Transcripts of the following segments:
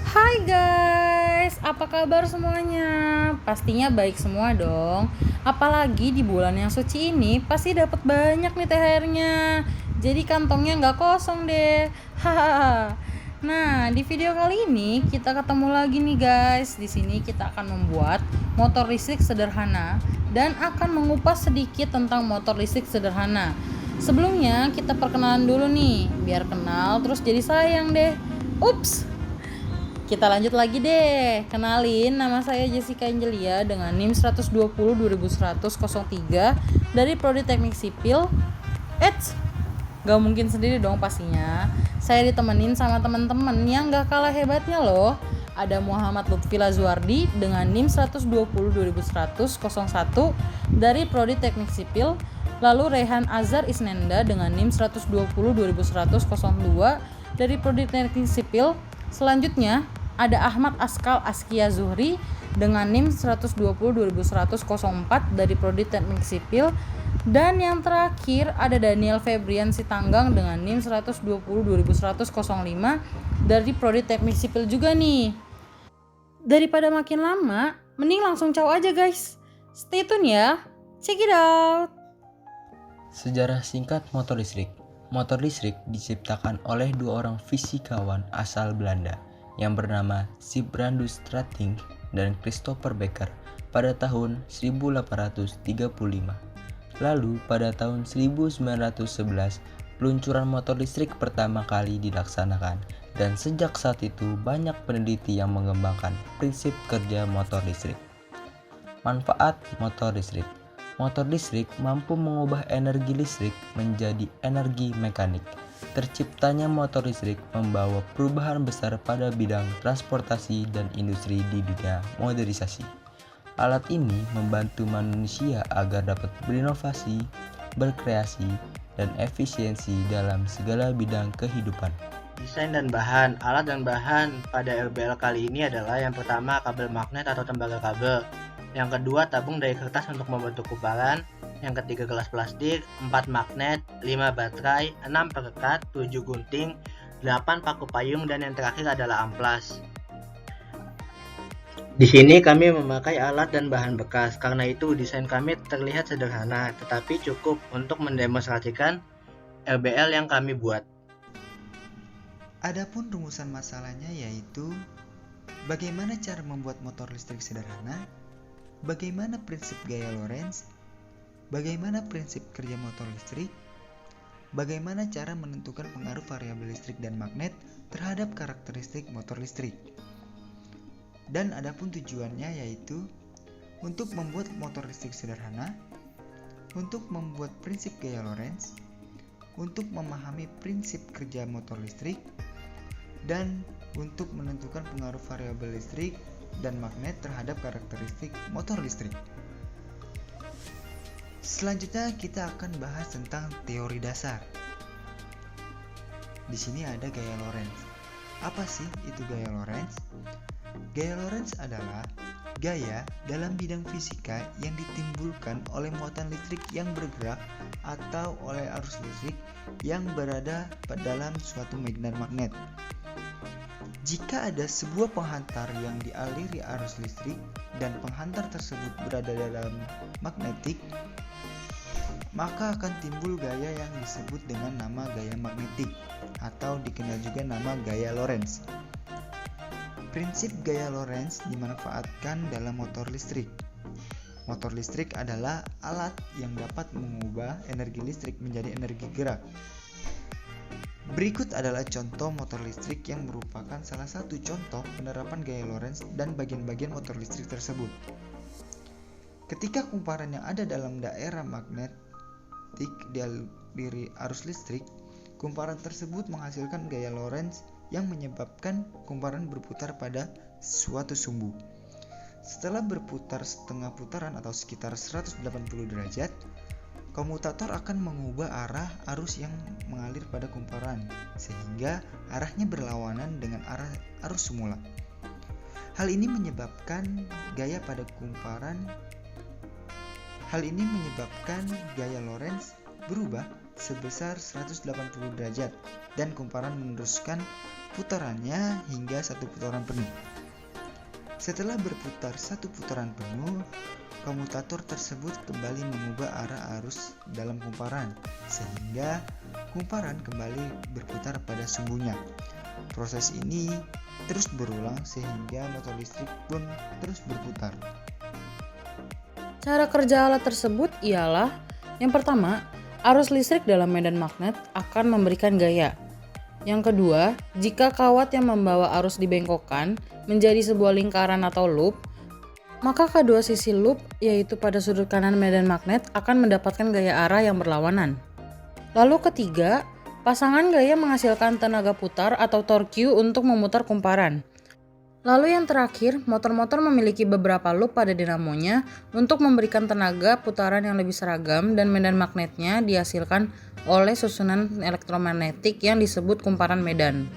Hai guys, apa kabar semuanya? Pastinya baik semua dong. Apalagi di bulan yang suci ini pasti dapat banyak nih THR-nya. Jadi kantongnya nggak kosong deh. Hahaha. Nah, di video kali ini kita ketemu lagi nih guys. Di sini kita akan membuat motor listrik sederhana dan akan mengupas sedikit tentang motor listrik sederhana. Sebelumnya kita perkenalan dulu nih, biar kenal terus jadi sayang deh. Ups. Kita lanjut lagi deh. Kenalin, nama saya Jessica Angelia dengan NIM 120 2103 dari Prodi Teknik Sipil. Gak mungkin sendiri dong pastinya. Saya ditemenin sama teman-teman yang gak kalah hebatnya loh. Ada Muhammad Lutfi Lazuardi dengan NIM 120 2101 dari Prodi Teknik Sipil. Lalu Rehan Azhar Isnenda dengan NIM 120 2102 dari Prodi Teknik Sipil. Selanjutnya ada Ahmad Askal Askia Zuhri dengan NIM 120 2104 dari Prodi Teknik Sipil. Dan yang terakhir ada Daniel Febrian Sitanggang dengan NIM 120 2105 dari Prodi Teknik Sipil juga nih. Daripada makin lama, mending langsung caw aja guys. Stay tune ya. Check it out. Sejarah singkat motor listrik. Motor listrik diciptakan oleh dua orang fisikawan asal Belanda yang bernama Sibrandus Strating dan Christopher Becker pada tahun 1835. Lalu pada tahun 1911 peluncuran motor listrik pertama kali dilaksanakan dan sejak saat itu banyak peneliti yang mengembangkan prinsip kerja motor listrik. Manfaat motor listrik. Motor listrik mampu mengubah energi listrik menjadi energi mekanik. Terciptanya motor listrik membawa perubahan besar pada bidang transportasi dan industri di dunia modernisasi. Alat ini membantu manusia agar dapat berinovasi, berkreasi, dan efisiensi dalam segala bidang kehidupan. Desain dan bahan. Alat dan bahan pada RBL kali ini adalah yang pertama kabel magnet atau tembaga kabel. Yang kedua, tabung dari kertas untuk membentuk kumparan. Yang ketiga, gelas plastik. 4 magnet, 5 baterai, 6 perekat, 7 gunting, 8 paku payung, dan yang terakhir adalah amplas. Di sini kami memakai alat dan bahan bekas, karena itu desain kami terlihat sederhana, tetapi cukup untuk mendemonstrasikan RBL yang kami buat. Adapun rumusan masalahnya yaitu bagaimana cara membuat motor listrik sederhana, bagaimana prinsip gaya Lorentz, bagaimana prinsip kerja motor listrik, bagaimana cara menentukan pengaruh variabel listrik dan magnet terhadap karakteristik motor listrik. Dan adapun tujuannya yaitu untuk membuat motor listrik sederhana, untuk membuat prinsip gaya Lorentz, untuk memahami prinsip kerja motor listrik, dan untuk menentukan pengaruh variabel listrik dan magnet terhadap karakteristik motor listrik. Selanjutnya kita akan bahas tentang teori dasar. Di sini ada gaya Lorentz. Apa sih itu gaya Lorentz? Gaya Lorentz adalah gaya dalam bidang fisika yang ditimbulkan oleh muatan listrik yang bergerak atau oleh arus listrik yang berada dalam suatu magnet. Jika ada sebuah penghantar yang dialiri arus listrik dan penghantar tersebut berada dalam magnetik, maka akan timbul gaya yang disebut dengan nama gaya magnetik atau dikenal juga nama gaya Lorentz. Prinsip gaya Lorentz dimanfaatkan dalam motor listrik. Motor listrik adalah alat yang dapat mengubah energi listrik menjadi energi gerak. Berikut adalah contoh motor listrik yang merupakan salah satu contoh penerapan gaya Lorentz dan bagian-bagian motor listrik tersebut. Ketika kumparan yang ada dalam daerah magnetik dialiri arus listrik, kumparan tersebut menghasilkan gaya Lorentz yang menyebabkan kumparan berputar pada suatu sumbu. Setelah berputar setengah putaran atau sekitar 180 derajat, komutator akan mengubah arah arus yang mengalir pada kumparan sehingga arahnya berlawanan dengan arah arus semula. Hal ini menyebabkan gaya pada kumparan. Hal ini menyebabkan gaya Lorentz berubah sebesar 180 derajat dan kumparan meneruskan putarannya hingga satu putaran penuh. Setelah berputar satu putaran penuh, komutator tersebut kembali mengubah arah arus dalam kumparan sehingga kumparan kembali berputar pada sumbunya. Proses ini terus berulang sehingga motor listrik pun terus berputar. Cara kerja alat tersebut ialah yang pertama, arus listrik dalam medan magnet akan memberikan gaya. Yang kedua, jika kawat yang membawa arus dibengkokkan menjadi sebuah lingkaran atau loop, maka kedua sisi loop, yaitu pada sudut kanan medan magnet, akan mendapatkan gaya arah yang berlawanan. Lalu ketiga, pasangan gaya menghasilkan tenaga putar atau torque untuk memutar kumparan. Lalu yang terakhir, motor-motor memiliki beberapa loop pada dinamonya untuk memberikan tenaga putaran yang lebih seragam dan medan magnetnya dihasilkan oleh susunan elektromagnetik yang disebut kumparan medan.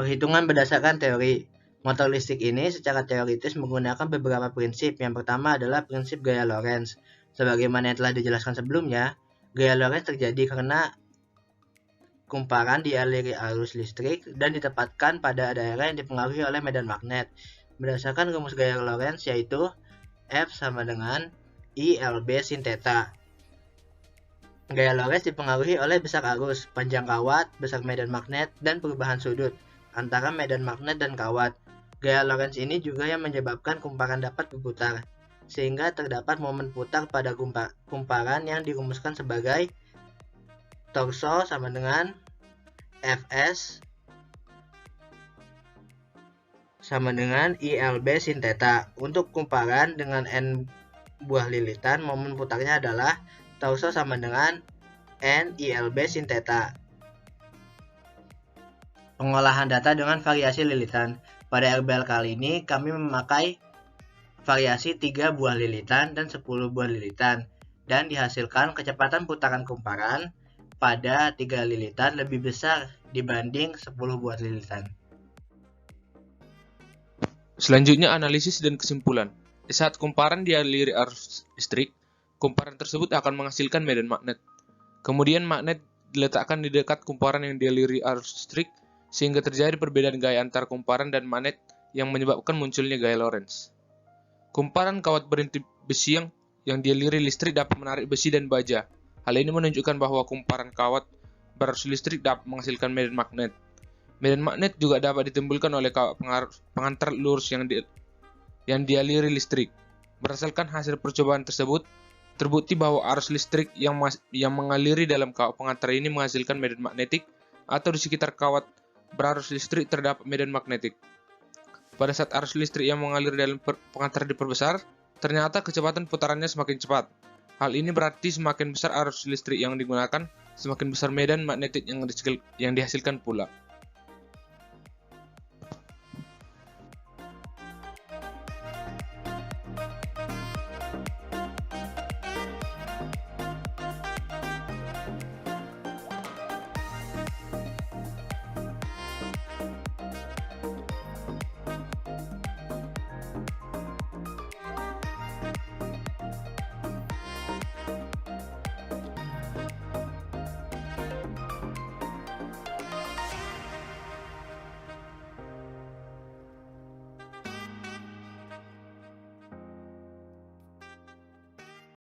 Perhitungan berdasarkan teori. Motor listrik ini secara teoritis menggunakan beberapa prinsip. Yang pertama adalah prinsip gaya Lorentz. Sebagaimana yang telah dijelaskan sebelumnya, gaya Lorentz terjadi karena kumparan dialiri arus listrik dan ditempatkan pada daerah yang dipengaruhi oleh medan magnet. Berdasarkan rumus gaya Lorentz yaitu F sama dengan ILB sin theta. Gaya Lorentz dipengaruhi oleh besar arus, panjang kawat, besar medan magnet, dan perubahan sudut antara medan magnet dan kawat. Gaya Lorentz ini juga yang menyebabkan kumparan dapat berputar, sehingga terdapat momen putar pada kumparan yang dirumuskan sebagai torso sama dengan Fs sama dengan ILB sin theta. Untuk kumparan dengan n buah lilitan, momen putarnya adalah torso sama dengan n ILB sin theta. Pengolahan data dengan variasi lilitan. Pada RBL kali ini kami memakai variasi 3 buah lilitan dan 10 buah lilitan, dan dihasilkan kecepatan putaran kumparan pada 3 lilitan lebih besar dibanding 10 buah lilitan. Selanjutnya analisis dan kesimpulan. Di saat kumparan dialiri arus listrik, kumparan tersebut akan menghasilkan medan magnet. Kemudian magnet diletakkan di dekat kumparan yang dialiri arus listrik, sehingga terjadi perbedaan gaya antara kumparan dan magnet yang menyebabkan munculnya gaya Lorentz. Kumparan kawat berinti besi yang dialiri listrik dapat menarik besi dan baja. Hal ini menunjukkan bahwa kumparan kawat berarus listrik dapat menghasilkan medan magnet. Medan magnet juga dapat ditimbulkan oleh kawat pengantar lurus yang dialiri listrik. Berdasarkan hasil percobaan tersebut, terbukti bahwa arus listrik yang mengaliri dalam kawat pengantar ini menghasilkan medan magnetik, atau di sekitar kawat berarus listrik terdapat medan magnetik. Pada saat arus listrik yang mengalir dalam pengantar diperbesar, ternyata kecepatan putarannya semakin cepat. Hal ini berarti semakin besar arus listrik yang digunakan, semakin besar medan magnetik yang dihasilkan pula.